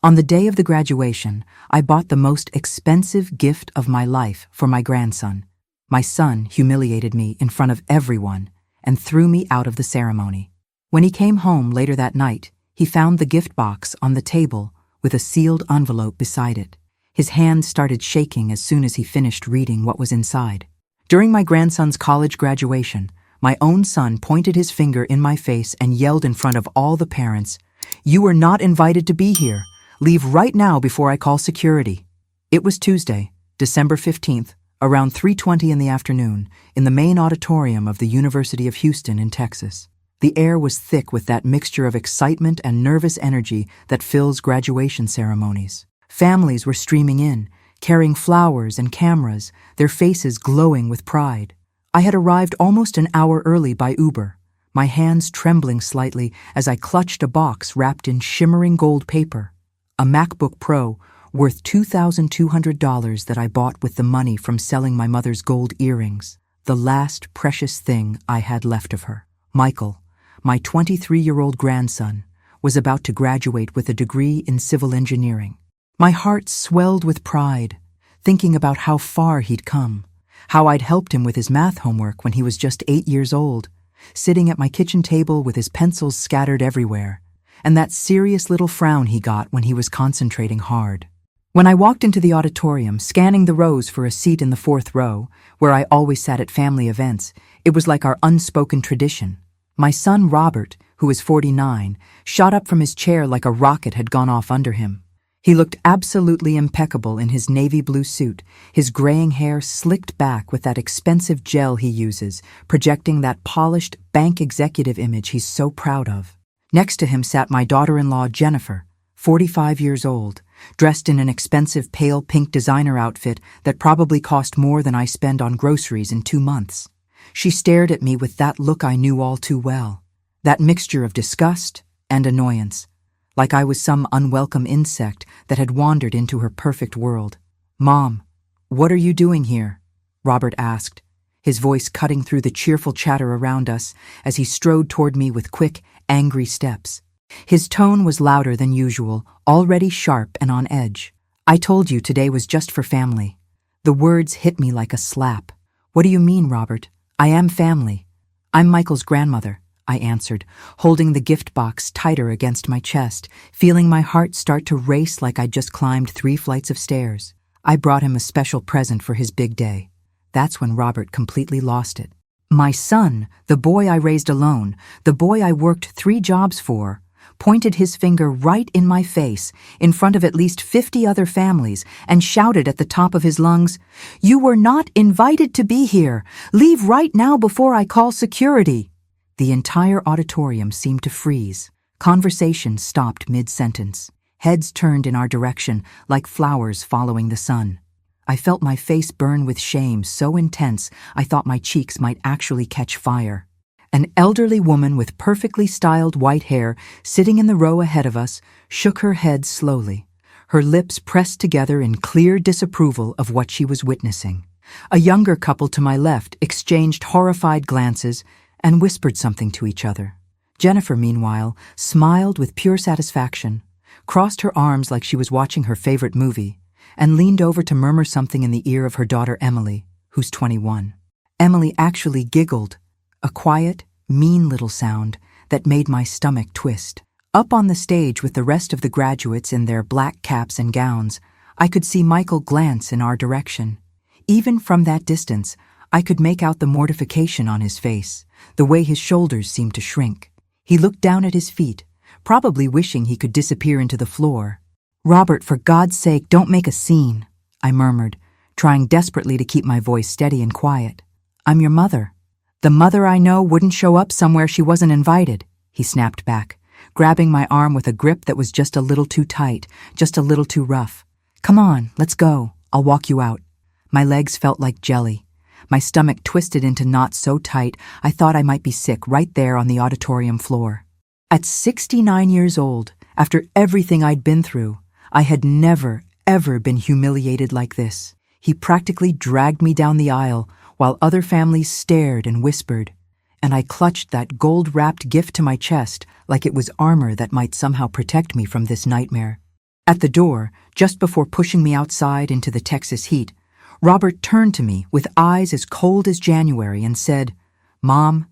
On the day of the graduation, I bought the most expensive gift of my life for my grandson. My son humiliated me in front of everyone and threw me out of the ceremony. When he came home later that night, he found the gift box on the table with a sealed envelope beside it. His hands started shaking as soon as he finished reading what was inside. During my grandson's college graduation, my own son pointed his finger in my face and yelled in front of all the parents, "You were not invited to be here. Leave right now before I call security." It was Tuesday, December 15th, around 3:20 in the afternoon, in the main auditorium of the University of Houston in Texas. The air was thick with that mixture of excitement and nervous energy that fills graduation ceremonies. Families were streaming in, carrying flowers and cameras, their faces glowing with pride. I had arrived almost an hour early by Uber, my hands trembling slightly as I clutched a box wrapped in shimmering gold paper. A MacBook Pro worth $2,200 that I bought with the money from selling my mother's gold earrings, the last precious thing I had left of her. Michael, my 23-year-old grandson, was about to graduate with a degree in civil engineering. My heart swelled with pride, thinking about how far he'd come, how I'd helped him with his math homework when he was just 8 years old, sitting at my kitchen table with his pencils scattered everywhere, and that serious little frown he got when he was concentrating hard. When I walked into the auditorium, scanning the rows for a seat in the 4th row, where I always sat at family events, it was like our unspoken tradition. My son Robert, who is 49, shot up from his chair like a rocket had gone off under him. He looked absolutely impeccable in his navy blue suit, his graying hair slicked back with that expensive gel he uses, projecting that polished bank executive image he's so proud of. Next to him sat my daughter-in-law Jennifer, 45 years old, dressed in an expensive pale pink designer outfit that probably cost more than I spend on groceries in 2 months. She stared at me with that look I knew all too well, that mixture of disgust and annoyance, like I was some unwelcome insect that had wandered into her perfect world. "Mom, what are you doing here?" Robert asked, his voice cutting through the cheerful chatter around us as he strode toward me with quick, angry steps. His tone was louder than usual, already sharp and on edge. "I told you today was just for family." The words hit me like a slap. "What do you mean, Robert? I am family. I'm Michael's grandmother," I answered, holding the gift box tighter against my chest, feeling my heart start to race like I'd just climbed 3 flights of stairs. I brought him a special present for his big day. That's when Robert completely lost it. My son, the boy I raised alone, the boy I worked 3 jobs for, pointed his finger right in my face, in front of at least 50 other families, and shouted at the top of his lungs, "You were not invited to be here. Leave right now before I call security." The entire auditorium seemed to freeze. Conversation stopped mid-sentence. Heads turned in our direction, like flowers following the sun. I felt my face burn with shame so intense I thought my cheeks might actually catch fire. An elderly woman with perfectly styled white hair sitting in the row ahead of us shook her head slowly, her lips pressed together in clear disapproval of what she was witnessing. A younger couple to my left exchanged horrified glances and whispered something to each other. Jennifer, meanwhile, smiled with pure satisfaction, crossed her arms like she was watching her favorite movie, and leaned over to murmur something in the ear of her daughter Emily, who's 21. Emily actually giggled, a quiet, mean little sound that made my stomach twist. Up on the stage with the rest of the graduates in their black caps and gowns, I could see Michael glance in our direction. Even from that distance, I could make out the mortification on his face, the way his shoulders seemed to shrink. He looked down at his feet, probably wishing he could disappear into the floor. "Robert, for God's sake, don't make a scene," I murmured, trying desperately to keep my voice steady and quiet. "I'm your mother. The mother I know wouldn't show up somewhere she wasn't invited," he snapped back, grabbing my arm with a grip that was just a little too tight, just a little too rough. "Come on, let's go. I'll walk you out." My legs felt like jelly. My stomach twisted into knots so tight I thought I might be sick right there on the auditorium floor. At 69 years old, after everything I'd been through, I had never, ever been humiliated like this. He practically dragged me down the aisle while other families stared and whispered, and I clutched that gold-wrapped gift to my chest like it was armor that might somehow protect me from this nightmare. At the door, just before pushing me outside into the Texas heat, Robert turned to me with eyes as cold as January and said, "Mom,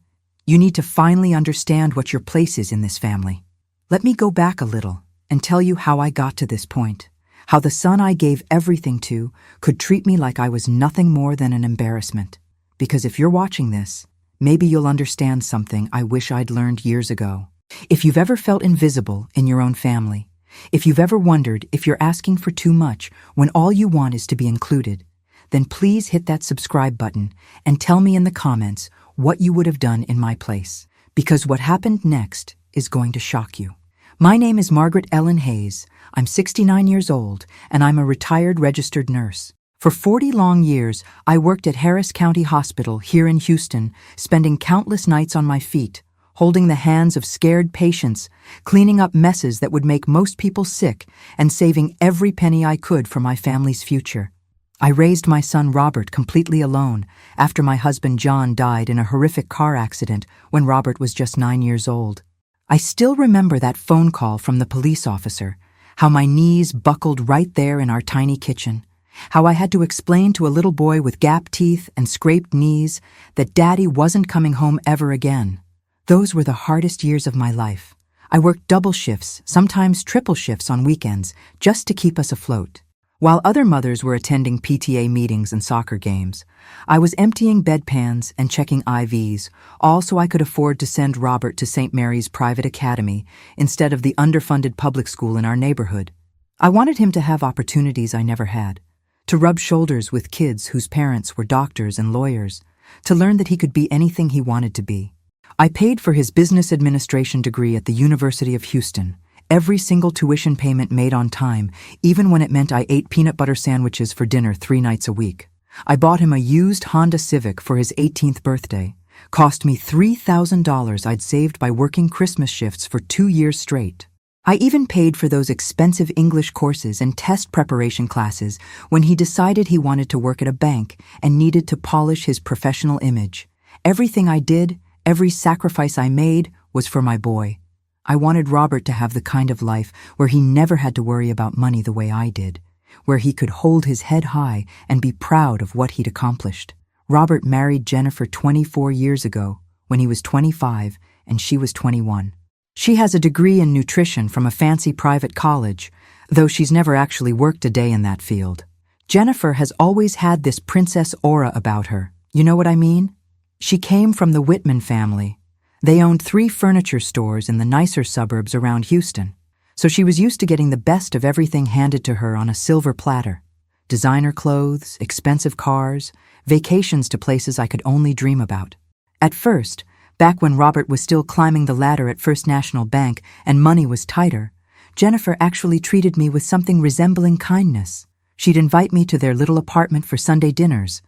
you need to finally understand what your place is in this family. Let me go back a little and tell you how I got to this point, how the son I gave everything to could treat me like I was nothing more than an embarrassment. Because if you're watching this, maybe you'll understand something I wish I'd learned years ago. If you've ever felt invisible in your own family, if you've ever wondered if you're asking for too much when all you want is to be included, then please hit that subscribe button and tell me in the comments what you would have done in my place, because what happened next is going to shock you. My name is Margaret Ellen Hayes. I'm 69 years old, and I'm a retired registered nurse. For 40 long years, I worked at Harris County Hospital here in Houston, spending countless nights on my feet, holding the hands of scared patients, cleaning up messes that would make most people sick, and saving every penny I could for my family's future. I raised my son Robert completely alone after my husband John died in a horrific car accident when Robert was just 9 years old. I still remember that phone call from the police officer, how my knees buckled right there in our tiny kitchen, how I had to explain to a little boy with gap teeth and scraped knees that Daddy wasn't coming home ever again. Those were the hardest years of my life. I worked double shifts, sometimes triple shifts on weekends, just to keep us afloat. While other mothers were attending PTA meetings and soccer games, I was emptying bedpans and checking IVs, all so I could afford to send Robert to St. Mary's Private Academy instead of the underfunded public school in our neighborhood. I wanted him to have opportunities I never had, to rub shoulders with kids whose parents were doctors and lawyers, to learn that he could be anything he wanted to be. I paid for his business administration degree at the University of Houston, every single tuition payment made on time, even when it meant I ate peanut butter sandwiches for dinner 3 nights a week. I bought him a used Honda Civic for his 18th birthday. Cost me $3,000 I'd saved by working Christmas shifts for 2 years straight. I even paid for those expensive English courses and test preparation classes when he decided he wanted to work at a bank and needed to polish his professional image. Everything I did, every sacrifice I made, was for my boy. I wanted Robert to have the kind of life where he never had to worry about money the way I did, where he could hold his head high and be proud of what he'd accomplished. Robert married Jennifer 24 years ago, when he was 25 and she was 21. She has a degree in nutrition from a fancy private college, though she's never actually worked a day in that field. Jennifer has always had this princess aura about her. You know what I mean? She came from the Whitman family. They owned 3 furniture stores in the nicer suburbs around Houston, so she was used to getting the best of everything handed to her on a silver platter. Designer clothes, expensive cars, vacations to places I could only dream about. At first, back when Robert was still climbing the ladder at First National Bank and money was tighter, Jennifer actually treated me with something resembling kindness. She'd invite me to their little apartment for Sunday dinners,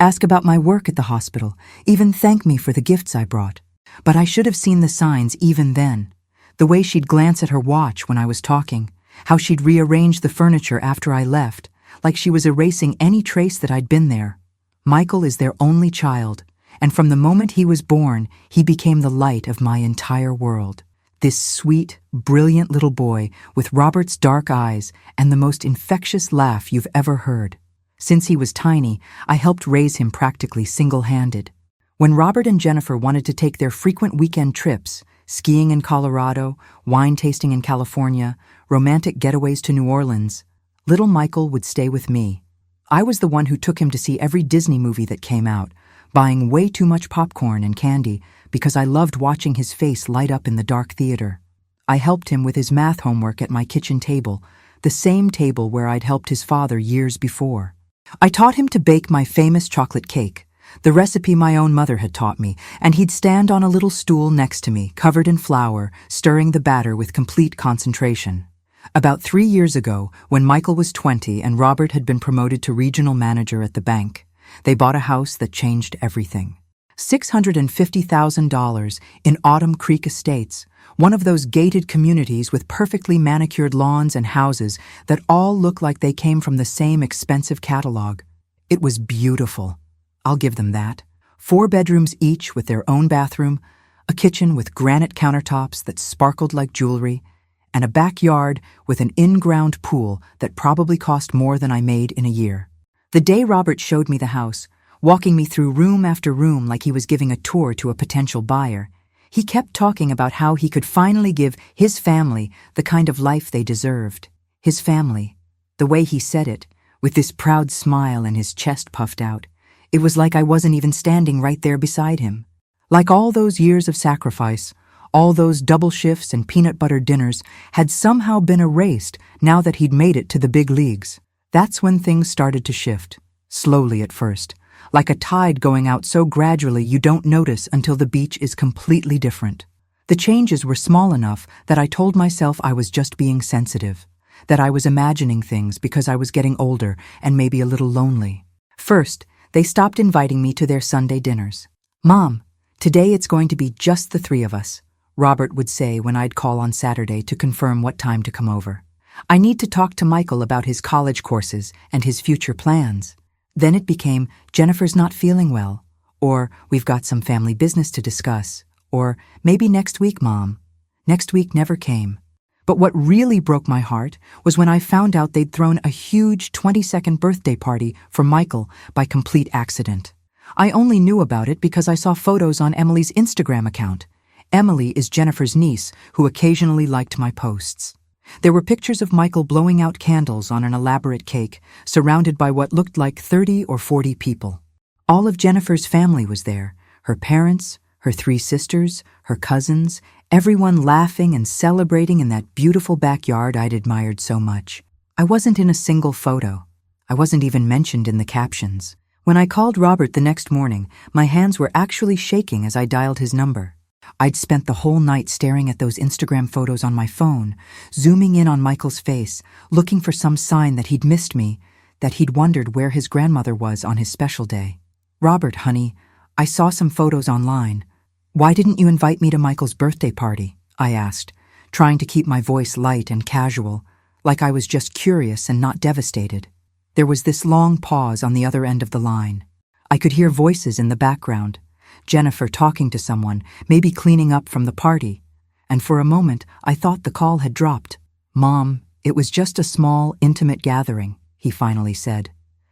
ask about my work at the hospital, even thank me for the gifts I brought. But I should have seen the signs even then. The way she'd glance at her watch when I was talking, how she'd rearrange the furniture after I left, like she was erasing any trace that I'd been there. Michael is their only child, and from the moment he was born, he became the light of my entire world. This sweet, brilliant little boy with Robert's dark eyes and the most infectious laugh you've ever heard. Since he was tiny, I helped raise him practically single-handed. When Robert and Jennifer wanted to take their frequent weekend trips, skiing in Colorado, wine tasting in California, romantic getaways to New Orleans, little Michael would stay with me. I was the one who took him to see every Disney movie that came out, buying way too much popcorn and candy because I loved watching his face light up in the dark theater. I helped him with his math homework at my kitchen table, the same table where I'd helped his father years before. I taught him to bake my famous chocolate cake, the recipe my own mother had taught me, and he'd stand on a little stool next to me, covered in flour, stirring the batter with complete concentration. About 3 years ago, when Michael was 20 and Robert had been promoted to regional manager at the bank, they bought a house that changed everything. $650,000 in Autumn Creek Estates, one of those gated communities with perfectly manicured lawns and houses that all look like they came from the same expensive catalog. It was beautiful. I'll give them that. 4 bedrooms each with their own bathroom, a kitchen with granite countertops that sparkled like jewelry, and a backyard with an in-ground pool that probably cost more than I made in a year. The day Robert showed me the house, walking me through room after room like he was giving a tour to a potential buyer, he kept talking about how he could finally give his family the kind of life they deserved. His family. The way he said it, with this proud smile and his chest puffed out, it was like I wasn't even standing right there beside him. Like all those years of sacrifice, all those double shifts and peanut butter dinners had somehow been erased now that he'd made it to the big leagues. That's when things started to shift, slowly at first, like a tide going out so gradually you don't notice until the beach is completely different. The changes were small enough that I told myself I was just being sensitive, that I was imagining things because I was getting older and maybe a little lonely. First, they stopped inviting me to their Sunday dinners. "Mom, today it's going to be just the three of us," Robert would say when I'd call on Saturday to confirm what time to come over. "I need to talk to Michael about his college courses and his future plans." Then it became, "Jennifer's not feeling well," or "We've got some family business to discuss," or "Maybe next week, Mom." Next week never came. But what really broke my heart was when I found out they'd thrown a huge 22nd birthday party for Michael by complete accident. I only knew about it because I saw photos on Emily's Instagram account. Emily is Jennifer's niece, who occasionally liked my posts. There were pictures of Michael blowing out candles on an elaborate cake, surrounded by what looked like 30 or 40 people. All of Jennifer's family was there, her parents, her 3 sisters, her cousins, everyone laughing and celebrating in that beautiful backyard I'd admired so much. I wasn't in a single photo. I wasn't even mentioned in the captions. When I called Robert the next morning, my hands were actually shaking as I dialed his number. I'd spent the whole night staring at those Instagram photos on my phone, zooming in on Michael's face, looking for some sign that he'd missed me, that he'd wondered where his grandmother was on his special day. "Robert, honey, I saw some photos online. Why didn't you invite me to Michael's birthday party?" I asked, trying to keep my voice light and casual, like I was just curious and not devastated. There was this long pause on the other end of the line. I could hear voices in the background, Jennifer talking to someone, maybe cleaning up from the party, and for a moment I thought the call had dropped. "Mom, it was just a small, intimate gathering," he finally said,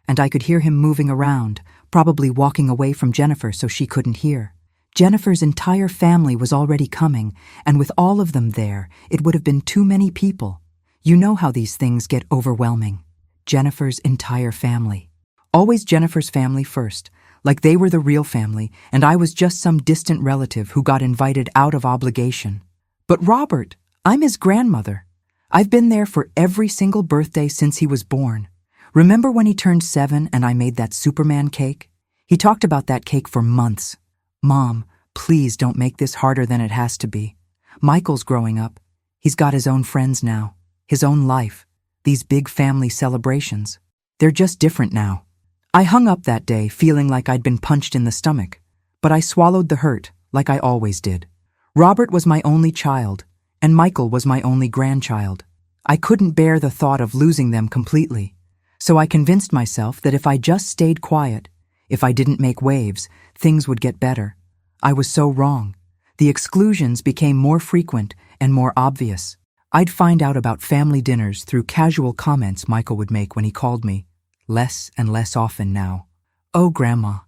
and I could hear him moving around, probably walking away from Jennifer so she couldn't hear. Jennifer's entire family was already coming, and with all of them there, it would have been too many people. You know how these things get overwhelming. Jennifer's entire family. Always Jennifer's family first, like they were the real family, and I was just some distant relative who got invited out of obligation. "But Robert, I'm his grandmother. I've been there for every single birthday since he was born. Remember when he turned 7 and I made that Superman cake? He talked about that cake for months. Mom, please don't make this harder than it has to be. Michael's growing up. He's got his own friends now, his own life. These big family celebrations. They're just different now." I hung up that day feeling like I'd been punched in the stomach, but I swallowed the hurt like I always did. Robert was my only child, and Michael was my only grandchild. I couldn't bear the thought of losing them completely, so I convinced myself that if I just stayed quiet, if I didn't make waves, things would get better. I was so wrong. The exclusions became more frequent and more obvious. I'd find out about family dinners through casual comments Michael would make when he called me, less and less often now. "Oh, Grandma,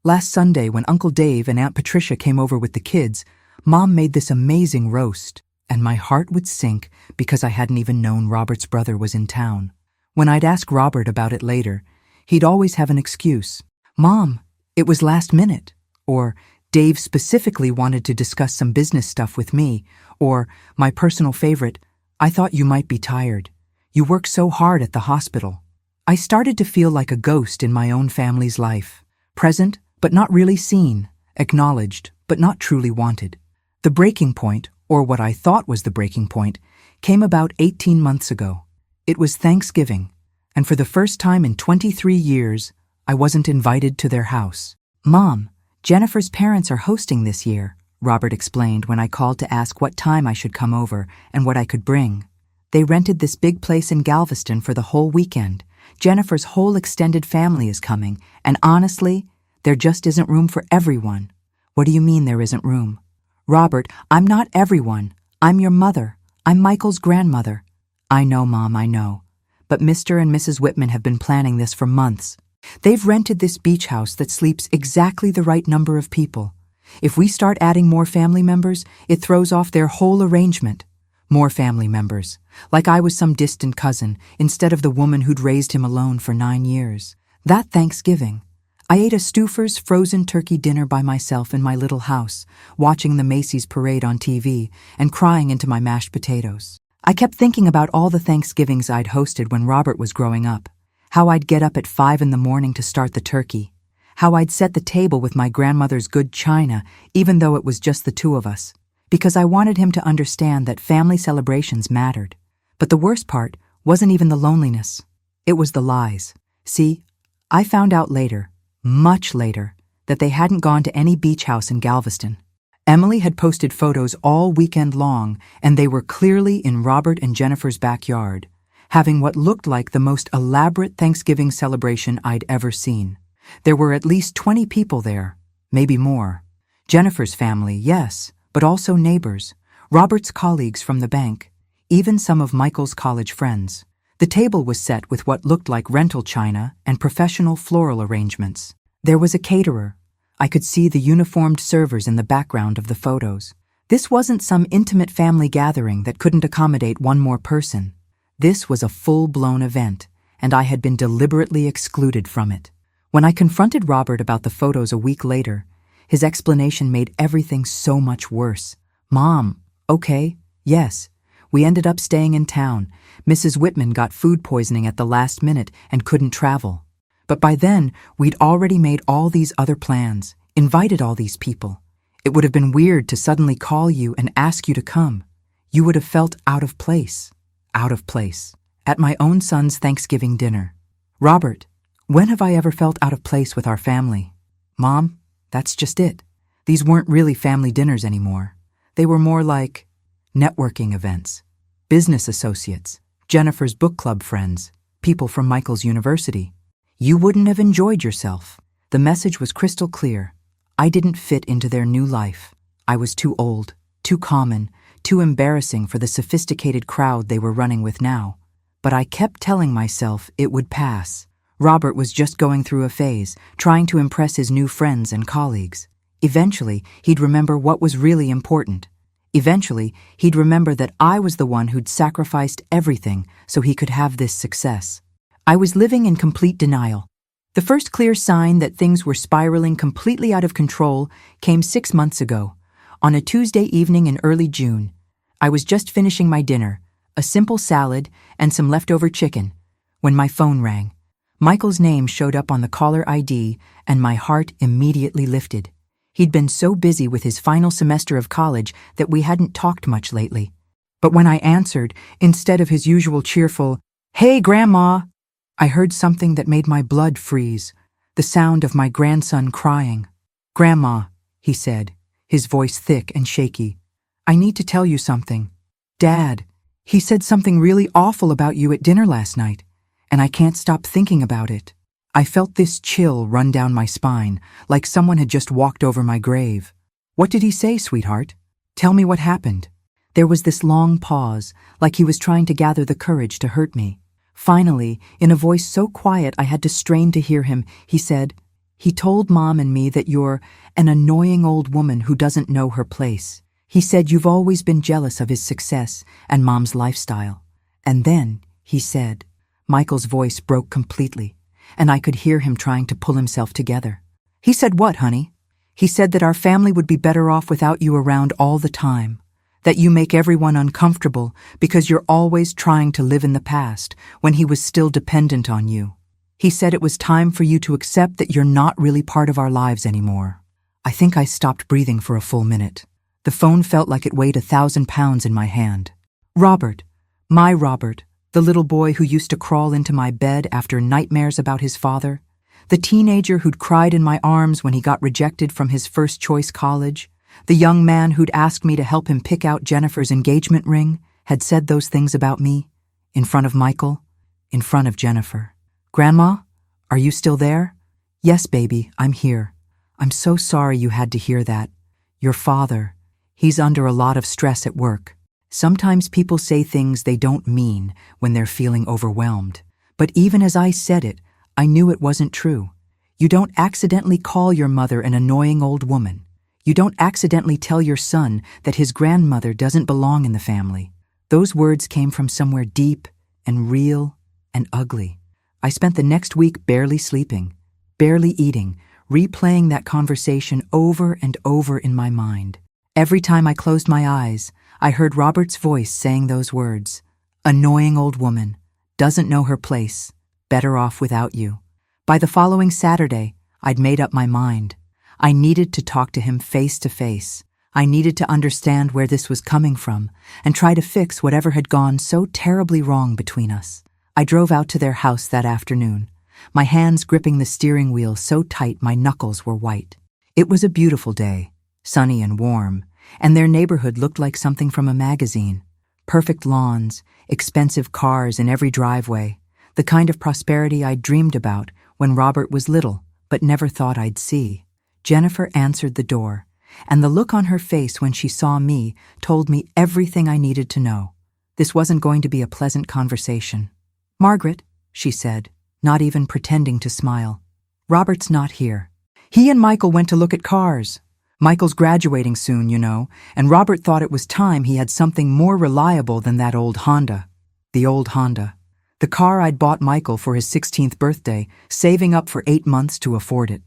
last Sunday when Uncle Dave and Aunt Patricia came over with the kids, Mom made this amazing roast," and my heart would sink because I hadn't even known Robert's brother was in town. When I'd ask Robert about it later, he'd always have an excuse. "Mom, it was last minute," or "Dave specifically wanted to discuss some business stuff with me," or my personal favorite, "I thought you might be tired. You work so hard at the hospital." I started to feel like a ghost in my own family's life, present but not really seen, acknowledged but not truly wanted. The breaking point, or what I thought was the breaking point, came about 18 months ago. It was Thanksgiving, and for the first time in 23 years, I wasn't invited to their house. "Mom, Jennifer's parents are hosting this year," Robert explained when I called to ask what time I should come over and what I could bring. "They rented this big place in Galveston for the whole weekend. Jennifer's whole extended family is coming, and honestly, there just isn't room for everyone." "What do you mean there isn't room?" "Robert, I'm not everyone. I'm your mother. I'm Michael's grandmother. I know, Mom, I know. But Mr. and Mrs. Whitman have been planning this for months. They've rented this beach house that sleeps exactly the right number of people. If we start adding more family members, it throws off their whole arrangement. More family members, like I was some distant cousin, instead of the woman who'd raised him alone for 9 years. That Thanksgiving, I ate a Stouffer's frozen turkey dinner by myself in my little house, watching the Macy's parade on TV and crying into my mashed potatoes. I kept thinking about all the Thanksgivings I'd hosted when Robert was growing up, how I'd get up at 5 in the morning to start the turkey, how I'd set the table with my grandmother's good china, even though it was just the two of us, because I wanted him to understand that family celebrations mattered. But the worst part wasn't even the loneliness. It was the lies. See, I found out later, much later, that they hadn't gone to any beach house in Galveston. Emily had posted photos all weekend long, and they were clearly in Robert and Jennifer's backyard, having what looked like the most elaborate Thanksgiving celebration I'd ever seen. There were at least 20 people there, maybe more. Jennifer's family, yes, but also neighbors, Robert's colleagues from the bank, even some of Michael's college friends. The table was set with what looked like rental china and professional floral arrangements. There was a caterer. I could see the uniformed servers in the background of the photos. This wasn't some intimate family gathering that couldn't accommodate one more person. This was a full-blown event, and I had been deliberately excluded from it. When I confronted Robert about the photos a week later, his explanation made everything so much worse. Mom, okay, yes. We ended up staying in town. Mrs. Whitman got food poisoning at the last minute and couldn't travel. But by then, we'd already made all these other plans, invited all these people. It would have been weird to suddenly call you and ask you to come. You would have felt out of place, at my own son's Thanksgiving dinner. Robert, when have I ever felt out of place with our family? Mom, that's just it. These weren't really family dinners anymore. They were more like networking events, business associates, Jennifer's book club friends, people from Michael's university. You wouldn't have enjoyed yourself. The message was crystal clear. I didn't fit into their new life. I was too old, too common, too embarrassing for the sophisticated crowd they were running with now. But I kept telling myself it would pass. Robert was just going through a phase, trying to impress his new friends and colleagues. Eventually, he'd remember what was really important. Eventually, he'd remember that I was the one who'd sacrificed everything so he could have this success. I was living in complete denial. The first clear sign that things were spiraling completely out of control came 6 months ago. On a Tuesday evening in early June, I was just finishing my dinner, a simple salad and some leftover chicken, when my phone rang. Michael's name showed up on the caller ID, and my heart immediately lifted. He'd been so busy with his final semester of college that we hadn't talked much lately. But when I answered, instead of his usual cheerful, "Hey, Grandma," I heard something that made my blood freeze, the sound of my grandson crying. "Grandma," he said, his voice thick and shaky, "I need to tell you something. Dad, he said something really awful about you at dinner last night, and I can't stop thinking about it." I felt this chill run down my spine, like someone had just walked over my grave. "What did he say, sweetheart? Tell me what happened." There was this long pause, like he was trying to gather the courage to hurt me. Finally, in a voice so quiet I had to strain to hear him, he said, "He told Mom and me that you're an annoying old woman who doesn't know her place. He said you've always been jealous of his success and Mom's lifestyle. And then, he said," Michael's voice broke completely, and I could hear him trying to pull himself together. "He said what, honey?" "He said that our family would be better off without you around all the time. That you make everyone uncomfortable because you're always trying to live in the past when he was still dependent on you. He said it was time for you to accept that you're not really part of our lives anymore." I think I stopped breathing for a full minute. The phone felt like it weighed 1,000 pounds in my hand. Robert, my Robert, the little boy who used to crawl into my bed after nightmares about his father, the teenager who'd cried in my arms when he got rejected from his first-choice college, the young man who'd asked me to help him pick out Jennifer's engagement ring, had said those things about me, in front of Michael, in front of Jennifer. "Grandma, are you still there?" "Yes, baby, I'm here. I'm so sorry you had to hear that. Your father, he's under a lot of stress at work. Sometimes people say things they don't mean when they're feeling overwhelmed. But even as I said it, I knew it wasn't true. You don't accidentally call your mother an annoying old woman. You don't accidentally tell your son that his grandmother doesn't belong in the family. Those words came from somewhere deep and real and ugly. I spent the next week barely sleeping, barely eating, replaying that conversation over and over in my mind. Every time I closed my eyes, I heard Robert's voice saying those words. Annoying old woman, doesn't know her place, better off without you. By the following Saturday, I'd made up my mind. I needed to talk to him face to face. I needed to understand where this was coming from and try to fix whatever had gone so terribly wrong between us. I drove out to their house that afternoon, my hands gripping the steering wheel so tight my knuckles were white. It was a beautiful day, sunny and warm, and their neighborhood looked like something from a magazine. Perfect lawns, expensive cars in every driveway, the kind of prosperity I'd dreamed about when Robert was little but never thought I'd see. Jennifer answered the door, and the look on her face when she saw me told me everything I needed to know. This wasn't going to be a pleasant conversation. "Margaret," she said, not even pretending to smile. "Robert's not here. He and Michael went to look at cars. Michael's graduating soon, you know, and Robert thought it was time he had something more reliable than that old Honda." The old Honda. The car I'd bought Michael for his 16th birthday, saving up for 8 months to afford it.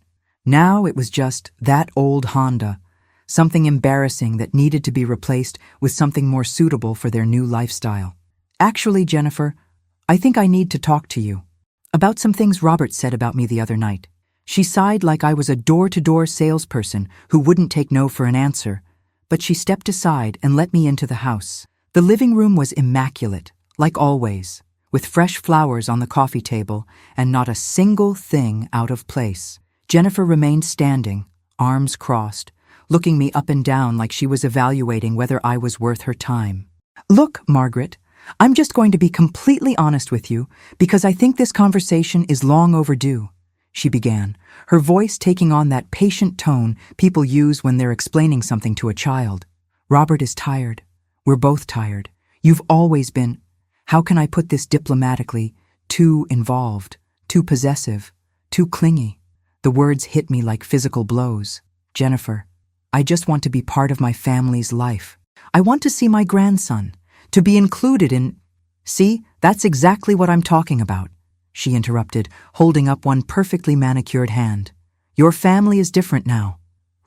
Now it was just that old Honda, something embarrassing that needed to be replaced with something more suitable for their new lifestyle. "Actually, Jennifer, I think I need to talk to you about some things Robert said about me the other night." She sighed like I was a door-to-door salesperson who wouldn't take no for an answer, but she stepped aside and let me into the house. The living room was immaculate, like always, with fresh flowers on the coffee table and not a single thing out of place. Jennifer remained standing, arms crossed, looking me up and down like she was evaluating whether I was worth her time. "Look, Margaret, I'm just going to be completely honest with you because I think this conversation is long overdue," she began, her voice taking on that patient tone people use when they're explaining something to a child. "Robert is tired. We're both tired. You've always been, how can I put this diplomatically, too involved, too possessive, too clingy." The words hit me like physical blows. "Jennifer, I just want to be part of my family's life. I want to see my grandson, to be included in—" "See, that's exactly what I'm talking about," she interrupted, holding up one perfectly manicured hand. "Your family is different now.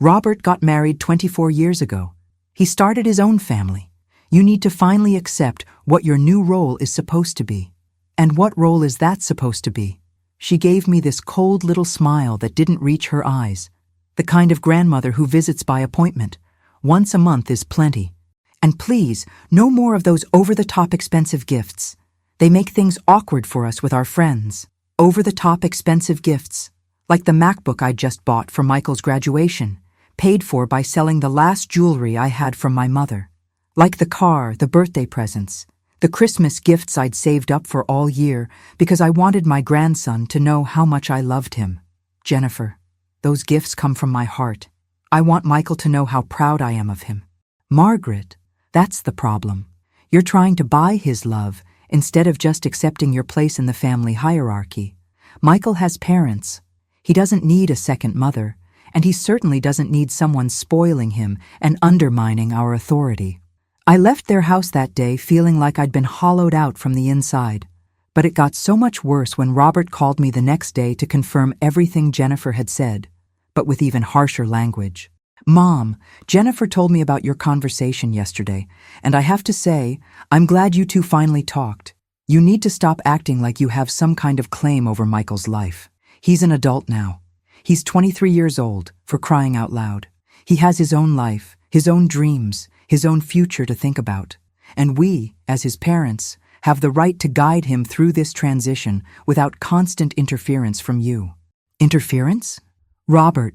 Robert got married 24 years ago. He started his own family. You need to finally accept what your new role is supposed to be." "And what role is that supposed to be?" She gave me this cold little smile that didn't reach her eyes. "The kind of grandmother who visits by appointment. Once a month is plenty. And please, no more of those over-the-top expensive gifts. They make things awkward for us with our friends. Over-the-top expensive gifts, like the MacBook I just bought for Michael's graduation, paid for by selling the last jewelry I had from my mother. Like the car, the birthday presents, the Christmas gifts I'd saved up for all year because I wanted my grandson to know how much I loved him. Jennifer, those gifts come from my heart. I want Michael to know how proud I am of him." "Margaret, that's the problem. You're trying to buy his love instead of just accepting your place in the family hierarchy. Michael has parents. He doesn't need a second mother, and he certainly doesn't need someone spoiling him and undermining our authority." I left their house that day feeling like I'd been hollowed out from the inside. But it got so much worse when Robert called me the next day to confirm everything Jennifer had said, but with even harsher language. "Mom, Jennifer told me about your conversation yesterday, and I have to say, I'm glad you two finally talked. You need to stop acting like you have some kind of claim over Michael's life. He's an adult now. He's 23 years old, for crying out loud. He has his own life, his own dreams, his own future to think about. And we, as his parents, have the right to guide him through this transition without constant interference from you." "Interference? Robert,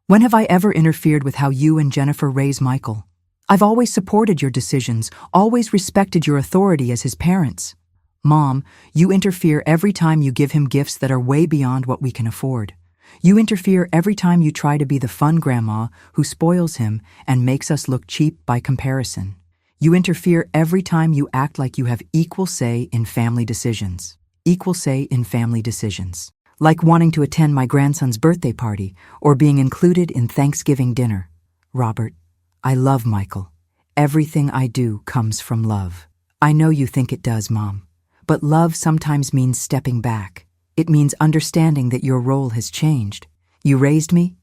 when have I ever interfered with how you and Jennifer raise Michael? I've always supported your decisions, always respected your authority as his parents. Mom, you interfere every time you give him gifts that are way beyond what we can afford. You interfere every time you try to be the fun grandma who spoils him and makes us look cheap by comparison. You interfere every time you act like you have equal say in family decisions. Equal say in family decisions. Like wanting to attend my grandson's birthday party or being included in Thanksgiving dinner. Robert, I love Michael. Everything I do comes from love. I know you think it does, Mom. But love sometimes means stepping back. It means understanding that your role has changed. You raised me,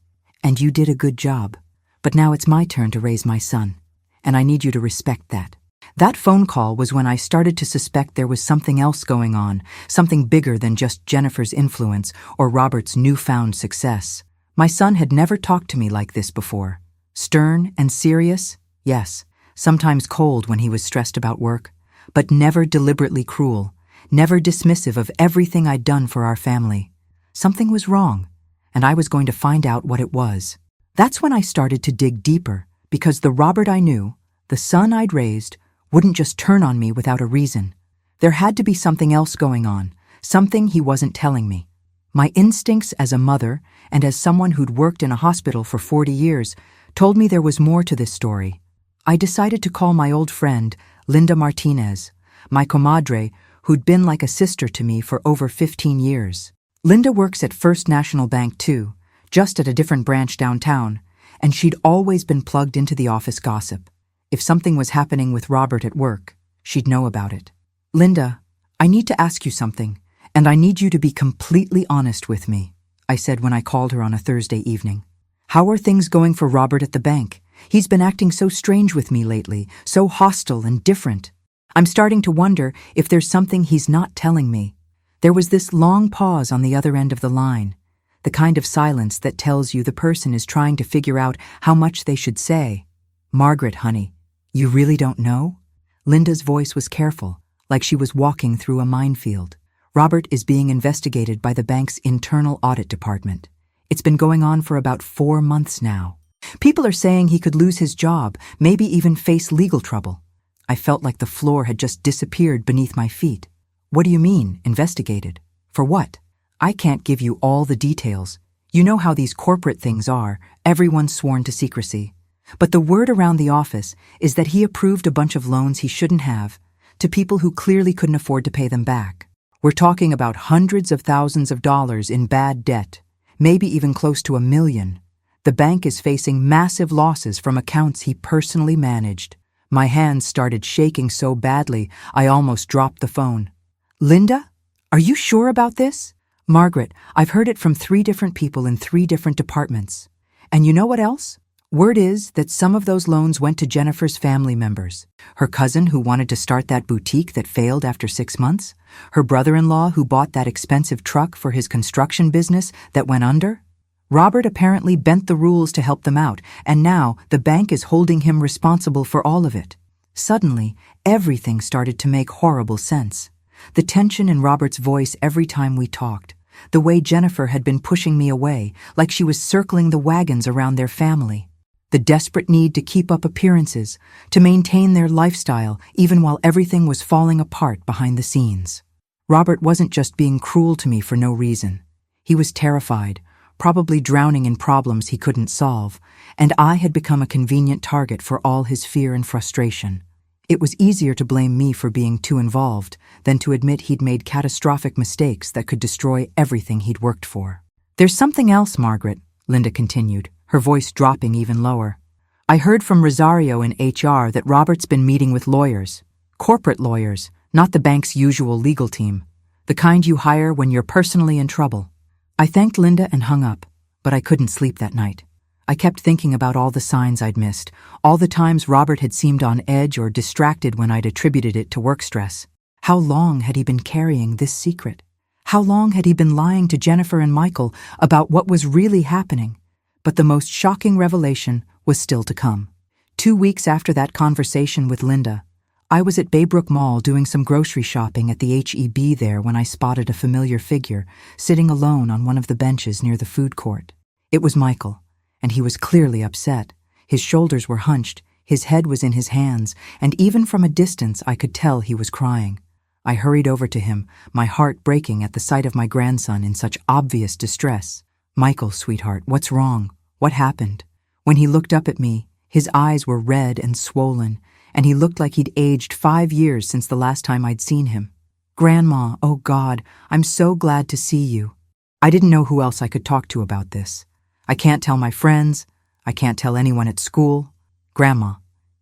and you did a good job. But now it's my turn to raise my son, and I need you to respect that. That phone call was when I started to suspect there was something else going on, something bigger than just Jennifer's influence or Robert's newfound success. My son had never talked to me like this before. Stern and serious, yes, sometimes cold when he was stressed about work, but never deliberately cruel, never dismissive of everything I'd done for our family. Something was wrong, and I was going to find out what it was. That's when I started to dig deeper, because the Robert I knew, the son I'd raised, wouldn't just turn on me without a reason. There had to be something else going on, something he wasn't telling me. My instincts as a mother and as someone who'd worked in a hospital for 40 years told me there was more to this story. I decided to call my old friend, Linda Martinez, my comadre, who'd been like a sister to me for over 15 years. Linda works at First National Bank too, just at a different branch downtown, and she'd always been plugged into the office gossip. If something was happening with Robert at work, she'd know about it. Linda, I need to ask you something, and I need you to be completely honest with me, I said when I called her on a Thursday evening. How are things going for Robert at the bank? He's been acting so strange with me lately, so hostile and different. I'm starting to wonder if there's something he's not telling me. There was this long pause on the other end of the line, the kind of silence that tells you the person is trying to figure out how much they should say. Margaret, honey, you really don't know? Linda's voice was careful, like she was walking through a minefield. Robert is being investigated by the bank's internal audit department. It's been going on for about 4 months now. People are saying he could lose his job, maybe even face legal trouble. I felt like the floor had just disappeared beneath my feet. What do you mean, investigated? For what? I can't give you all the details. You know how these corporate things are, everyone's sworn to secrecy. But the word around the office is that he approved a bunch of loans he shouldn't have, to people who clearly couldn't afford to pay them back. We're talking about hundreds of thousands of dollars in bad debt, maybe even close to $1 million. The bank is facing massive losses from accounts he personally managed. My hands started shaking so badly, I almost dropped the phone. Linda, are you sure about this? Margaret, I've heard it from 3 different people in 3 different departments. And you know what else? Word is that some of those loans went to Jennifer's family members. Her cousin who wanted to start that boutique that failed after 6 months. Her brother-in-law who bought that expensive truck for his construction business that went under. Robert apparently bent the rules to help them out, and now the bank is holding him responsible for all of it. Suddenly, everything started to make horrible sense. The tension in Robert's voice every time we talked. The way Jennifer had been pushing me away, like she was circling the wagons around their family. The desperate need to keep up appearances, to maintain their lifestyle even while everything was falling apart behind the scenes. Robert wasn't just being cruel to me for no reason. He was terrified, probably drowning in problems he couldn't solve, and I had become a convenient target for all his fear and frustration. It was easier to blame me for being too involved than to admit he'd made catastrophic mistakes that could destroy everything he'd worked for. There's something else, Margaret, Linda continued, her voice dropping even lower. I heard from Rosario in HR that Robert's been meeting with lawyers, corporate lawyers, not the bank's usual legal team, the kind you hire when you're personally in trouble. I thanked Linda and hung up, but I couldn't sleep that night. I kept thinking about all the signs I'd missed, all the times Robert had seemed on edge or distracted when I'd attributed it to work stress. How long had he been carrying this secret? How long had he been lying to Jennifer and Michael about what was really happening? But the most shocking revelation was still to come. 2 weeks after that conversation with Linda, I was at Baybrook Mall doing some grocery shopping at the H-E-B there when I spotted a familiar figure sitting alone on one of the benches near the food court. It was Michael, and he was clearly upset. His shoulders were hunched, his head was in his hands, and even from a distance I could tell he was crying. I hurried over to him, my heart breaking at the sight of my grandson in such obvious distress. Michael, sweetheart, what's wrong? What happened? When he looked up at me, his eyes were red and swollen, and he looked like he'd aged 5 years since the last time I'd seen him. "Grandma, oh God, I'm so glad to see you." I didn't know who else I could talk to about this. I can't tell my friends. I can't tell anyone at school. "Grandma,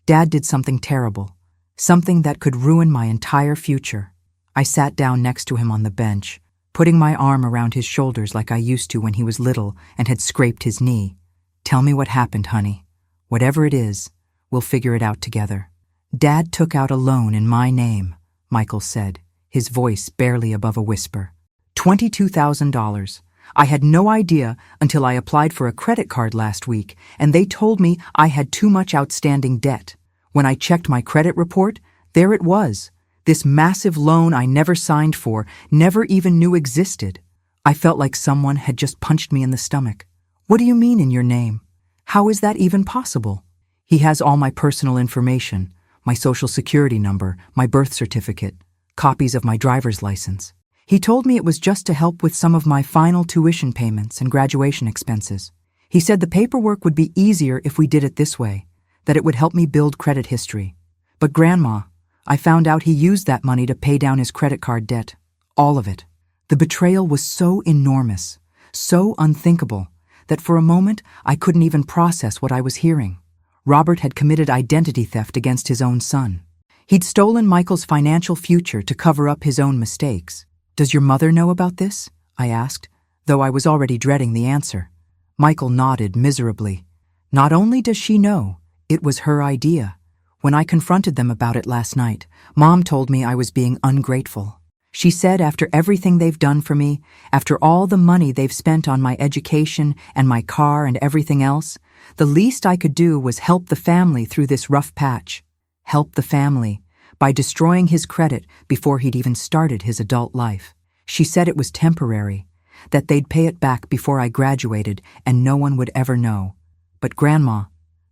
Dad did something terrible, something that could ruin my entire future." I sat down next to him on the bench, putting my arm around his shoulders like I used to when he was little and had scraped his knee. "Tell me what happened, honey. Whatever it is, we'll figure it out together." "Dad took out a loan in my name," Michael said, his voice barely above a whisper. $22,000. I had no idea until I applied for a credit card last week, and they told me I had too much outstanding debt. When I checked my credit report, there it was. This massive loan I never signed for, never even knew existed. I felt like someone had just punched me in the stomach. "What do you mean in your name? How is that even possible?" "He has all my personal information, my social security number, my birth certificate, copies of my driver's license. He told me it was just to help with some of my final tuition payments and graduation expenses. He said the paperwork would be easier if we did it this way, that it would help me build credit history. But Grandma, I found out he used that money to pay down his credit card debt. All of it." The betrayal was so enormous, so unthinkable, that for a moment I couldn't even process what I was hearing. Robert had committed identity theft against his own son. He'd stolen Michael's financial future to cover up his own mistakes. "Does your mother know about this?" I asked, though I was already dreading the answer. Michael nodded miserably. "Not only does she know, it was her idea. When I confronted them about it last night, Mom told me I was being ungrateful. She said after everything they've done for me, after all the money they've spent on my education and my car and everything else, the least I could do was help the family through this rough patch. Help the family by destroying his credit before he'd even started his adult life. She said it was temporary, that they'd pay it back before I graduated and no one would ever know. But Grandma,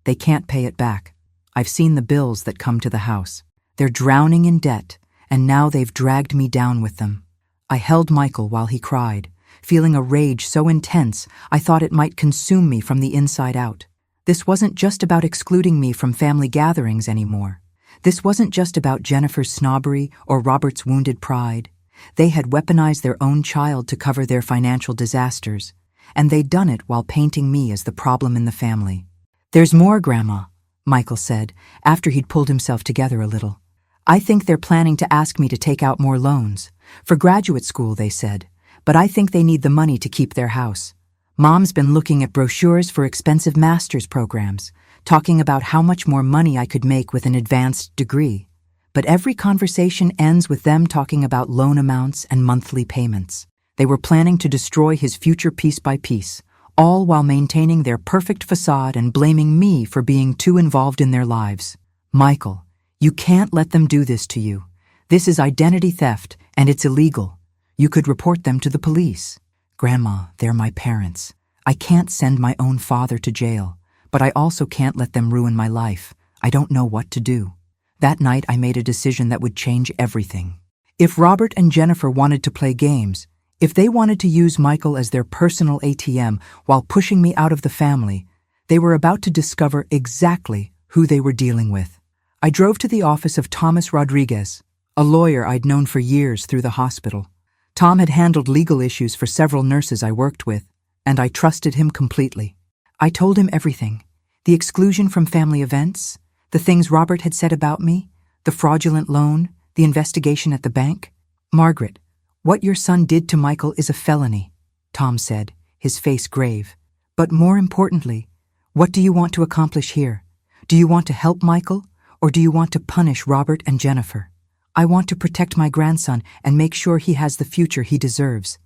they can't pay it back. I've seen the bills that come to the house. They're drowning in debt, and now they've dragged me down with them." I held Michael while he cried, feeling a rage so intense I thought it might consume me from the inside out. This wasn't just about excluding me from family gatherings anymore. This wasn't just about Jennifer's snobbery or Robert's wounded pride. They had weaponized their own child to cover their financial disasters, and they'd done it while painting me as the problem in the family. "There's more, Grandma," Michael said, after he'd pulled himself together a little. "I think they're planning to ask me to take out more loans. For graduate school, they said, but I think they need the money to keep their house. Mom's been looking at brochures for expensive master's programs, talking about how much more money I could make with an advanced degree. But every conversation ends with them talking about loan amounts and monthly payments. They were planning to destroy his future piece by piece, all while maintaining their perfect facade and blaming me for being too involved in their lives. Michael, you can't let them do this to you. This is identity theft, and it's illegal. You could report them to the police." "Grandma, they're my parents. I can't send my own father to jail, but I also can't let them ruin my life. I don't know what to do." That night I made a decision that would change everything. If Robert and Jennifer wanted to play games, if they wanted to use Michael as their personal ATM while pushing me out of the family, they were about to discover exactly who they were dealing with. I drove to the office of Thomas Rodriguez, a lawyer I'd known for years through the hospital. Tom had handled legal issues for several nurses I worked with, and I trusted him completely. I told him everything: the exclusion from family events, the things Robert had said about me, the fraudulent loan, the investigation at the bank. "Margaret, what your son did to Michael is a felony," Tom said, his face grave. "But more importantly, what do you want to accomplish here? Do you want to help Michael, or do you want to punish Robert and Jennifer? I want to protect my grandson and make sure he has the future he deserves.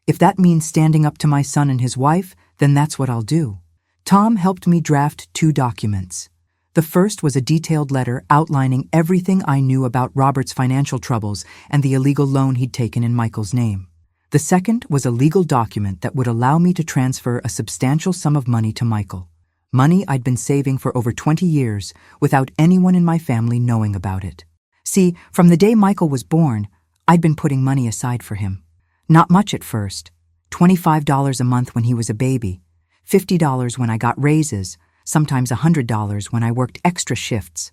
If that means standing up to my son and his wife, then that's what I'll do." Tom helped me draft 2 documents. The first was a detailed letter outlining everything I knew about Robert's financial troubles and the illegal loan he'd taken in Michael's name. The second was a legal document that would allow me to transfer a substantial sum of money to Michael. Money I'd been saving for over 20 years without anyone in my family knowing about it. See, from the day Michael was born, I'd been putting money aside for him. Not much at first, $25 a month when he was a baby, $50 when I got raises, sometimes $100 when I worked extra shifts.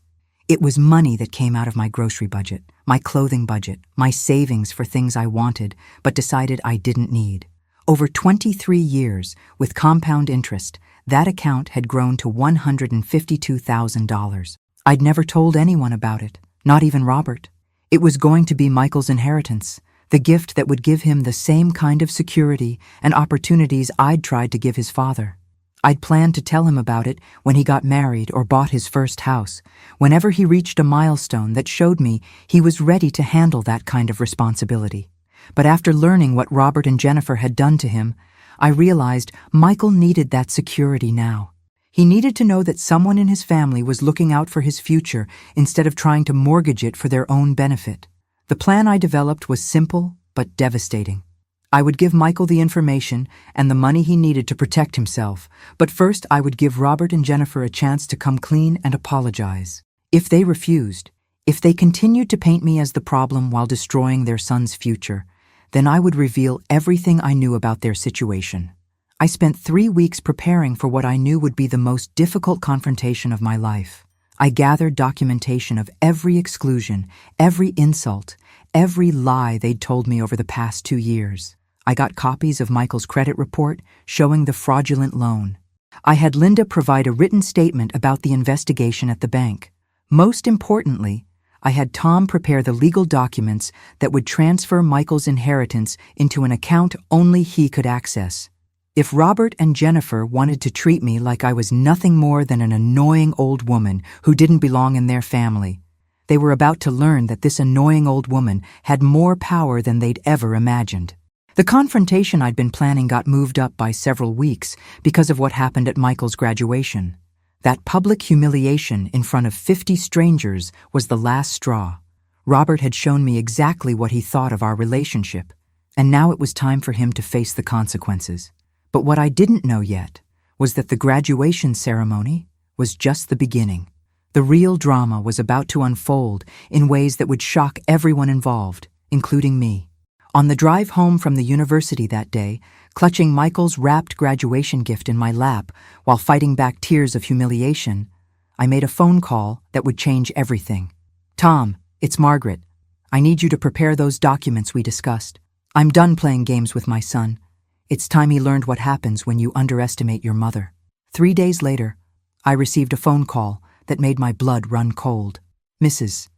It was money that came out of my grocery budget, my clothing budget, my savings for things I wanted but decided I didn't need. Over 23 years, with compound interest, that account had grown to $152,000. I'd never told anyone about it, not even Robert. It was going to be Michael's inheritance, the gift that would give him the same kind of security and opportunities I'd tried to give his father. I'd planned to tell him about it when he got married or bought his first house, whenever he reached a milestone that showed me he was ready to handle that kind of responsibility. But after learning what Robert and Jennifer had done to him, I realized Michael needed that security now. He needed to know that someone in his family was looking out for his future instead of trying to mortgage it for their own benefit. The plan I developed was simple but devastating. I would give Michael the information and the money he needed to protect himself, but first I would give Robert and Jennifer a chance to come clean and apologize. If they refused, if they continued to paint me as the problem while destroying their son's future, then I would reveal everything I knew about their situation. I spent 3 weeks preparing for what I knew would be the most difficult confrontation of my life. I gathered documentation of every exclusion, every insult, every lie they'd told me over the past 2 years. I got copies of Michael's credit report showing the fraudulent loan. I had Linda provide a written statement about the investigation at the bank. Most importantly, I had Tom prepare the legal documents that would transfer Michael's inheritance into an account only he could access. If Robert and Jennifer wanted to treat me like I was nothing more than an annoying old woman who didn't belong in their family, they were about to learn that this annoying old woman had more power than they'd ever imagined. The confrontation I'd been planning got moved up by several weeks because of what happened at Michael's graduation. That public humiliation in front of 50 strangers was the last straw. Robert had shown me exactly what he thought of our relationship, and now it was time for him to face the consequences. But what I didn't know yet was that the graduation ceremony was just the beginning. The real drama was about to unfold in ways that would shock everyone involved, including me. On the drive home from the university that day, clutching Michael's wrapped graduation gift in my lap while fighting back tears of humiliation, I made a phone call that would change everything. "Tom, it's Margaret. I need you to prepare those documents we discussed. I'm done playing games with my son. It's time he learned what happens when you underestimate your mother." 3 days later, I received a phone call that made my blood run cold. "Mrs.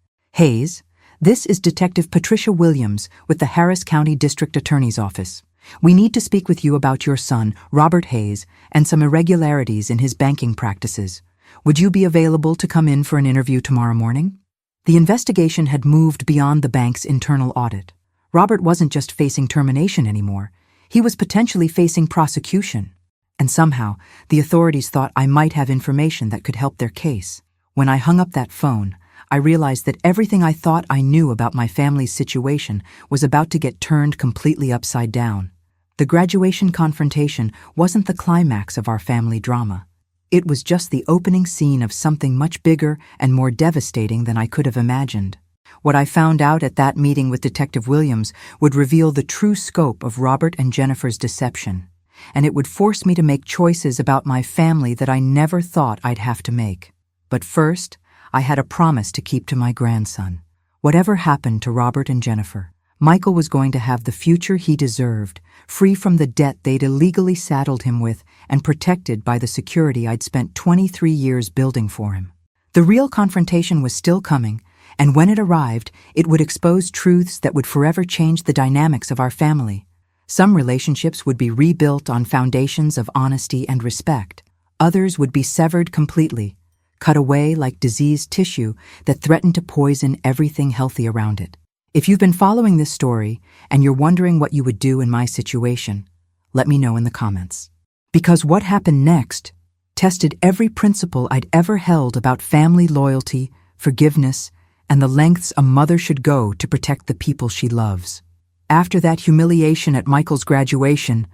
Hayes, this is Detective Patricia Williams with the Harris County District Attorney's Office. We need to speak with you about your son, Robert Hayes, and some irregularities in his banking practices. Would you be available to come in for an interview tomorrow morning?" The investigation had moved beyond the bank's internal audit. Robert wasn't just facing termination anymore. He was potentially facing prosecution. And somehow, the authorities thought I might have information that could help their case. When I hung up that phone, I realized that everything I thought I knew about my family's situation was about to get turned completely upside down. The graduation confrontation wasn't the climax of our family drama. It was just the opening scene of something much bigger and more devastating than I could have imagined. What I found out at that meeting with Detective Williams would reveal the true scope of Robert and Jennifer's deception, and it would force me to make choices about my family that I never thought I'd have to make. But first, I had a promise to keep to my grandson. Whatever happened to Robert and Jennifer, Michael was going to have the future he deserved, free from the debt they'd illegally saddled him with and protected by the security I'd spent 23 years building for him. The real confrontation was still coming, and when it arrived, it would expose truths that would forever change the dynamics of our family. Some relationships would be rebuilt on foundations of honesty and respect. Others would be severed completely, cut away like diseased tissue that threatened to poison everything healthy around it. If you've been following this story and you're wondering what you would do in my situation, let me know in the comments. Because what happened next tested every principle I'd ever held about family loyalty, forgiveness, and the lengths a mother should go to protect the people she loves. After that humiliation at Michael's graduation,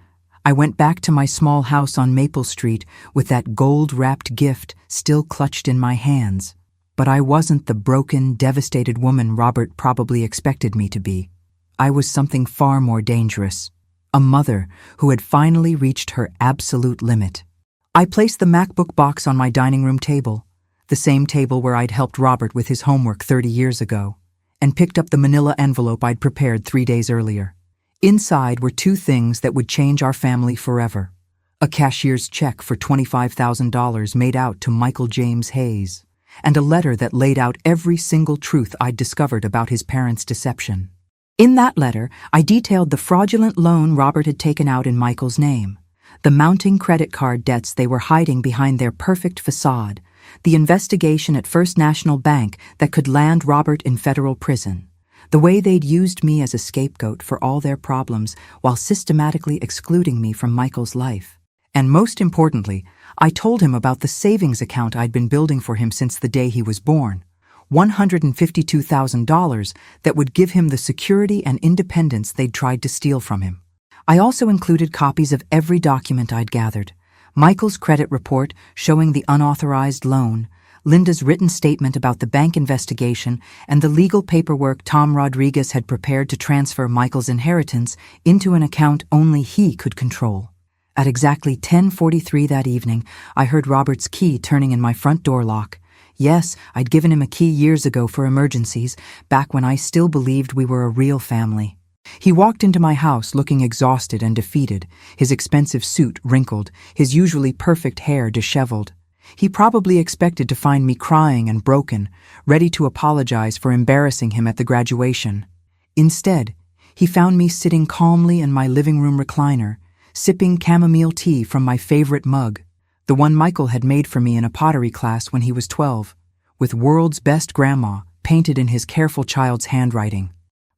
I went back to my small house on Maple Street with that gold-wrapped gift still clutched in my hands. But I wasn't the broken, devastated woman Robert probably expected me to be. I was something far more dangerous. A mother who had finally reached her absolute limit. I placed the MacBook box on my dining room table. the same table where I'd helped Robert with his homework 30 years ago, and picked up the manila envelope I'd prepared 3 days earlier. Inside were two things that would change our family forever: a cashier's check for $25,000 made out to Michael James Hayes, and a letter that laid out every single truth I'd discovered about his parents' deception. In that letter, I detailed the fraudulent loan Robert had taken out in Michael's name, the mounting credit card debts they were hiding behind their perfect facade, the investigation at First National Bank that could land Robert in federal prison, the way they'd used me as a scapegoat for all their problems while systematically excluding me from Michael's life. And most importantly, I told him about the savings account I'd been building for him since the day he was born, $152,000 that would give him the security and independence they'd tried to steal from him. I also included copies of every document I'd gathered: Michael's credit report showing the unauthorized loan, Linda's written statement about the bank investigation, and the legal paperwork Tom Rodriguez had prepared to transfer Michael's inheritance into an account only he could control. At exactly 10:43 that evening, I heard Robert's key turning in my front door lock. Yes, I'd given him a key years ago for emergencies, back when I still believed we were a real family. He walked into my house looking exhausted and defeated, his expensive suit wrinkled, his usually perfect hair disheveled. He probably expected to find me crying and broken, ready to apologize for embarrassing him at the graduation. Instead, he found me sitting calmly in my living room recliner, sipping chamomile tea from my favorite mug, the one Michael had made for me in a pottery class when he was 12, with "World's Best Grandma" painted in his careful child's handwriting.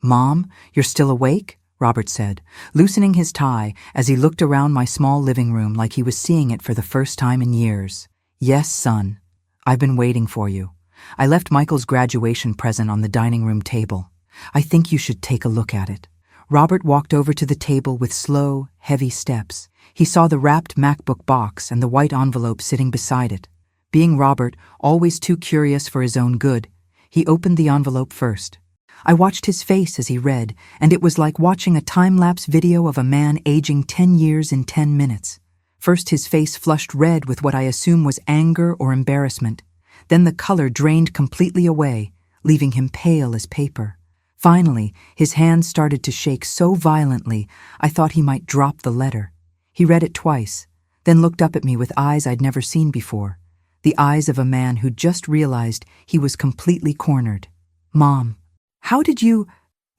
"Mom, you're still awake?" Robert said, loosening his tie as he looked around my small living room like he was seeing it for the first time in years. "Yes, son. I've been waiting for you. I left Michael's graduation present on the dining room table. I think you should take a look at it." Robert walked over to the table with slow, heavy steps. He saw the wrapped MacBook box and the white envelope sitting beside it. Being Robert, always too curious for his own good, he opened the envelope first. I watched his face as he read, and it was like watching a time-lapse video of a man aging 10 years in 10 minutes. First, his face flushed red with what I assume was anger or embarrassment. Then the color drained completely away, leaving him pale as paper. Finally, his hand started to shake so violently I thought he might drop the letter. He read it twice, then looked up at me with eyes I'd never seen before, the eyes of a man who just realized he was completely cornered. "Mom,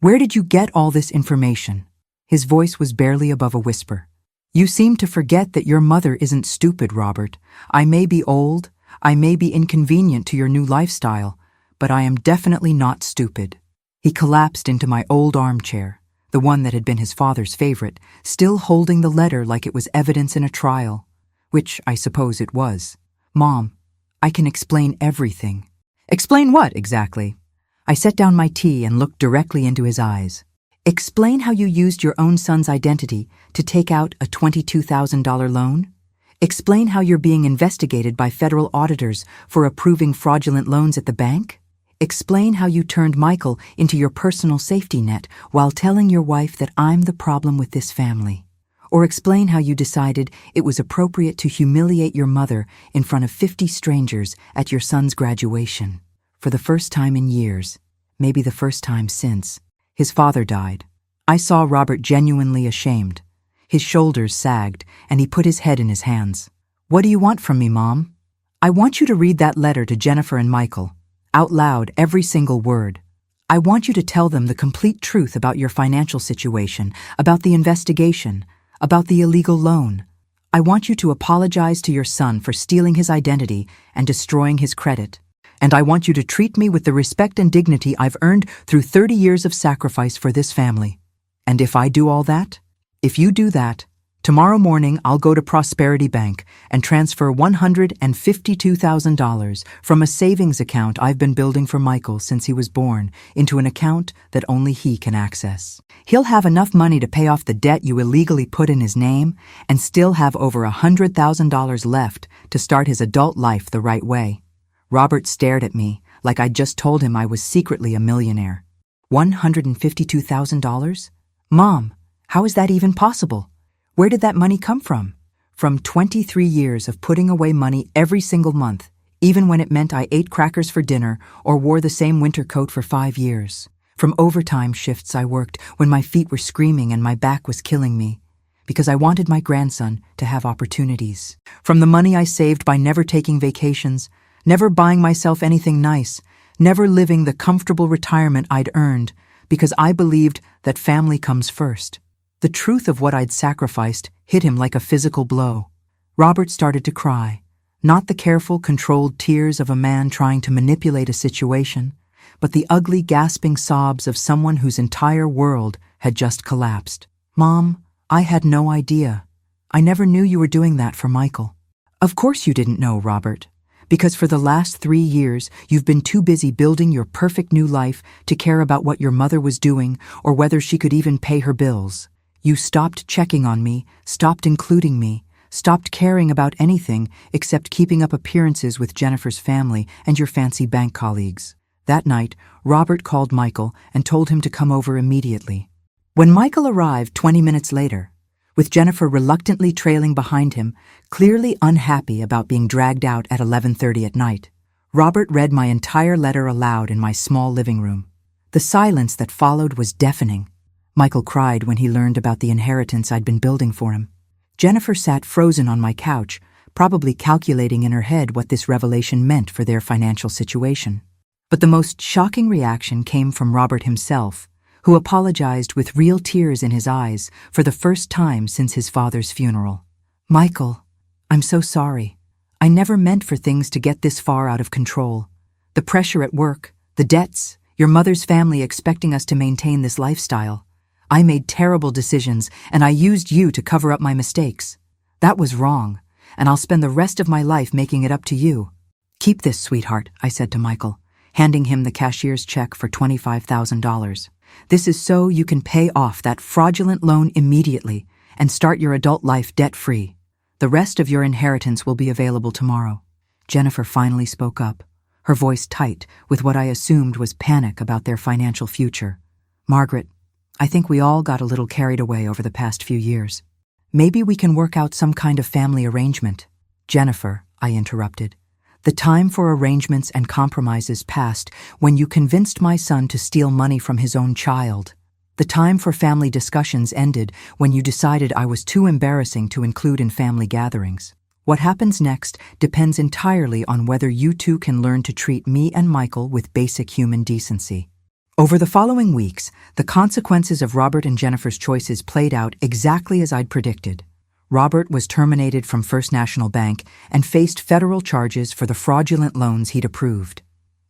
where did you get all this information?" His voice was barely above a whisper. "You seem to forget that your mother isn't stupid, Robert. I may be old, I may be inconvenient to your new lifestyle, but I am definitely not stupid." He collapsed into my old armchair, the one that had been his father's favorite, still holding the letter like it was evidence in a trial, which I suppose it was. "Mom, I can explain everything." "Explain what, exactly?" I set down my tea and looked directly into his eyes. "Explain how you used your own son's identity to take out a $22,000 loan. Explain how you're being investigated by federal auditors for approving fraudulent loans at the bank. Explain how you turned Michael into your personal safety net while telling your wife that I'm the problem with this family. Or explain how you decided it was appropriate to humiliate your mother in front of 50 strangers at your son's graduation. For the first time in years, maybe the first time since, his father died. I saw Robert genuinely ashamed. His shoulders sagged, and he put his head in his hands. "What do you want from me, Mom?" "I want you to read that letter to Jennifer and Michael. Out loud, every single word. I want you to tell them the complete truth about your financial situation, about the investigation, about the illegal loan. I want you to apologize to your son for stealing his identity and destroying his credit. And I want you to treat me with the respect and dignity I've earned through 30 years of sacrifice for this family. And if I do all that, if you do that, tomorrow morning I'll go to Prosperity Bank and transfer $152,000 from a savings account I've been building for Michael since he was born into an account that only he can access. He'll have enough money to pay off the debt you illegally put in his name and still have over $100,000 left to start his adult life the right way." Robert stared at me like I'd just told him I was secretly a millionaire. $152,000? Mom, how is that even possible? Where did that money come from? From 23 years of putting away money every single month, even when it meant I ate crackers for dinner or wore the same winter coat for 5 years. From overtime shifts I worked when my feet were screaming and my back was killing me, because I wanted my grandson to have opportunities. From the money I saved by never taking vacations, never buying myself anything nice, never living the comfortable retirement I'd earned, because I believed that family comes first. The truth of what I'd sacrificed hit him like a physical blow. Robert started to cry, not the careful, controlled tears of a man trying to manipulate a situation, but the ugly, gasping sobs of someone whose entire world had just collapsed. "Mom, I had no idea. I never knew you were doing that for Michael." "Of course you didn't know, Robert, because for the last 3 years you've been too busy building your perfect new life to care about what your mother was doing or whether she could even pay her bills. You stopped checking on me, stopped including me, stopped caring about anything except keeping up appearances with Jennifer's family and your fancy bank colleagues." That night, Robert called Michael and told him to come over immediately. When Michael arrived 20 minutes later, with Jennifer reluctantly trailing behind him, clearly unhappy about being dragged out at 11:30 at night, Robert read my entire letter aloud in my small living room. The silence that followed was deafening. Michael cried when he learned about the inheritance I'd been building for him. Jennifer sat frozen on my couch, probably calculating in her head what this revelation meant for their financial situation. But the most shocking reaction came from Robert himself, who apologized with real tears in his eyes for the first time since his father's funeral. "Michael, I'm so sorry. I never meant for things to get this far out of control. The pressure at work, the debts, your mother's family expecting us to maintain this lifestyle. I made terrible decisions, and I used you to cover up my mistakes. That was wrong, and I'll spend the rest of my life making it up to you." "Keep this, sweetheart," I said to Michael, handing him the cashier's check for $25,000. "This is so you can pay off that fraudulent loan immediately and start your adult life debt-free. The rest of your inheritance will be available tomorrow." Jennifer finally spoke up, her voice tight with what I assumed was panic about their financial future. "Margaret, I think we all got a little carried away over the past few years. Maybe we can work out some kind of family arrangement." "Jennifer," I interrupted, "the time for arrangements and compromises passed when you convinced my son to steal money from his own child. The time for family discussions ended when you decided I was too embarrassing to include in family gatherings. What happens next depends entirely on whether you two can learn to treat me and Michael with basic human decency." Over the following weeks, the consequences of Robert and Jennifer's choices played out exactly as I'd predicted. Robert was terminated from First National Bank and faced federal charges for the fraudulent loans he'd approved.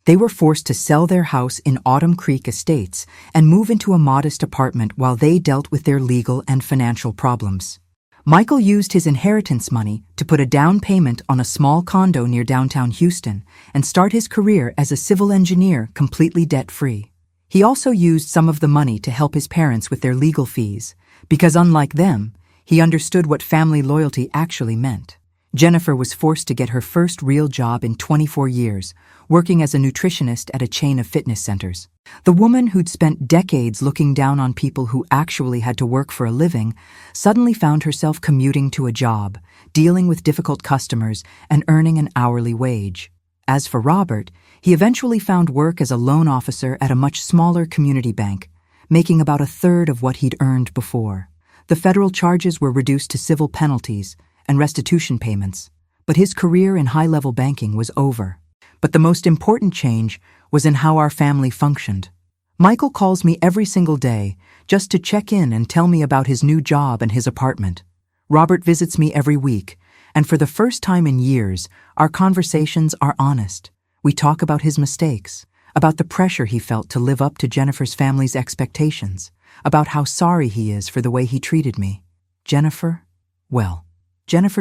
They were forced to sell their house in Autumn Creek Estates and move into a modest apartment while they dealt with their legal and financial problems. Michael used his inheritance money to put a down payment on a small condo near downtown Houston and start his career as a civil engineer completely debt-free. He also used some of the money to help his parents with their legal fees, because unlike them, he understood what family loyalty actually meant. Jennifer was forced to get her first real job in 24 years, working as a nutritionist at a chain of fitness centers. The woman who'd spent decades looking down on people who actually had to work for a living suddenly found herself commuting to a job, dealing with difficult customers, and earning an hourly wage. As for Robert, he eventually found work as a loan officer at a much smaller community bank, making about a third of what he'd earned before. The federal charges were reduced to civil penalties and restitution payments, but his career in high-level banking was over. But the most important change was in how our family functioned. Michael calls me every single day just to check in and tell me about his new job and his apartment. Robert visits me every week, and for the first time in years, our conversations are honest. We talk about his mistakes, about the pressure he felt to live up to Jennifer's family's expectations, about how sorry he is for the way he treated me. Jennifer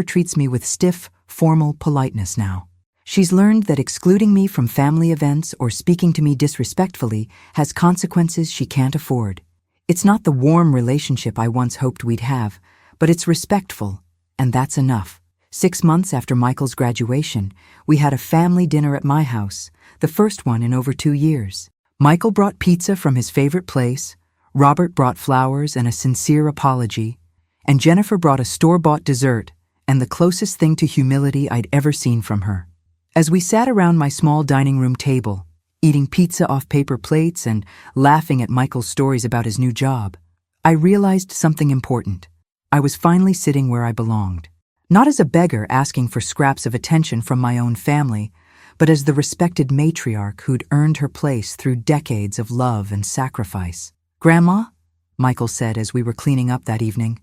treats me with stiff, formal politeness now. She's learned that excluding me from family events or speaking to me disrespectfully has consequences she can't afford. It's not the warm relationship I once hoped we'd have, but it's respectful, and that's enough. 6 months after Michael's graduation, we had a family dinner at my house, the first one in over 2 years. Michael brought pizza from his favorite place, Robert brought flowers and a sincere apology, and Jennifer brought a store-bought dessert and the closest thing to humility I'd ever seen from her. As we sat around my small dining room table, eating pizza off paper plates and laughing at Michael's stories about his new job, I realized something important. I was finally sitting where I belonged. Not as a beggar asking for scraps of attention from my own family, but as the respected matriarch who'd earned her place through decades of love and sacrifice. "Grandma," Michael said as we were cleaning up that evening,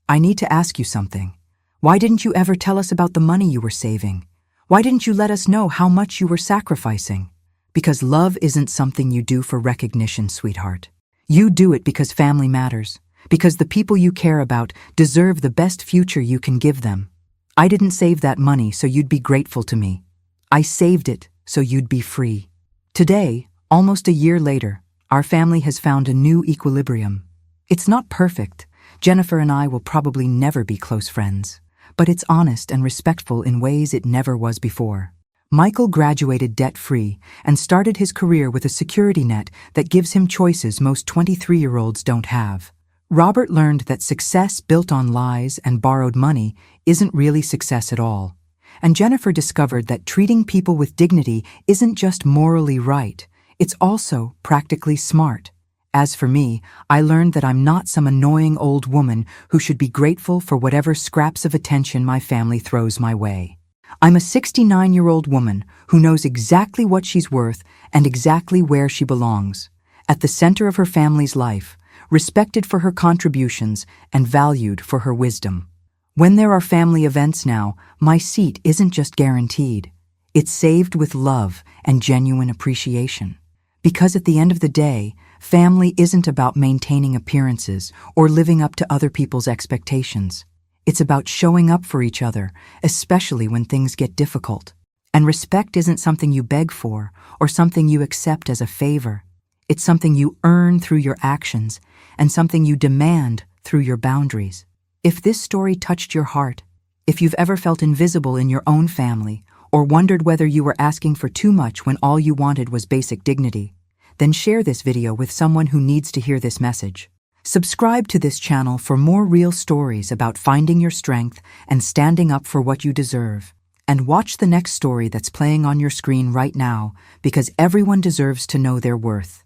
"I need to ask you something. Why didn't you ever tell us about the money you were saving? Why didn't you let us know how much you were sacrificing?" "Because love isn't something you do for recognition, sweetheart. You do it because family matters, because the people you care about deserve the best future you can give them. I didn't save that money so you'd be grateful to me. I saved it so you'd be free." Today, almost a year later, our family has found a new equilibrium. It's not perfect. Jennifer and I will probably never be close friends, but it's honest and respectful in ways it never was before. Michael graduated debt-free and started his career with a security net that gives him choices most 23-year-olds don't have. Robert learned that success built on lies and borrowed money isn't really success at all. And Jennifer discovered that treating people with dignity isn't just morally right, it's also practically smart. As for me, I learned that I'm not some annoying old woman who should be grateful for whatever scraps of attention my family throws my way. I'm a 69-year-old woman who knows exactly what she's worth and exactly where she belongs, at the center of her family's life, respected for her contributions and valued for her wisdom. When there are family events now, my seat isn't just guaranteed. It's saved with love and genuine appreciation. Because at the end of the day, family isn't about maintaining appearances or living up to other people's expectations. It's about showing up for each other, especially when things get difficult. And respect isn't something you beg for or something you accept as a favor. It's something you earn through your actions and something you demand through your boundaries. If this story touched your heart, if you've ever felt invisible in your own family, or wondered whether you were asking for too much when all you wanted was basic dignity, then share this video with someone who needs to hear this message. Subscribe to this channel for more real stories about finding your strength and standing up for what you deserve. And watch the next story that's playing on your screen right now, because everyone deserves to know their worth.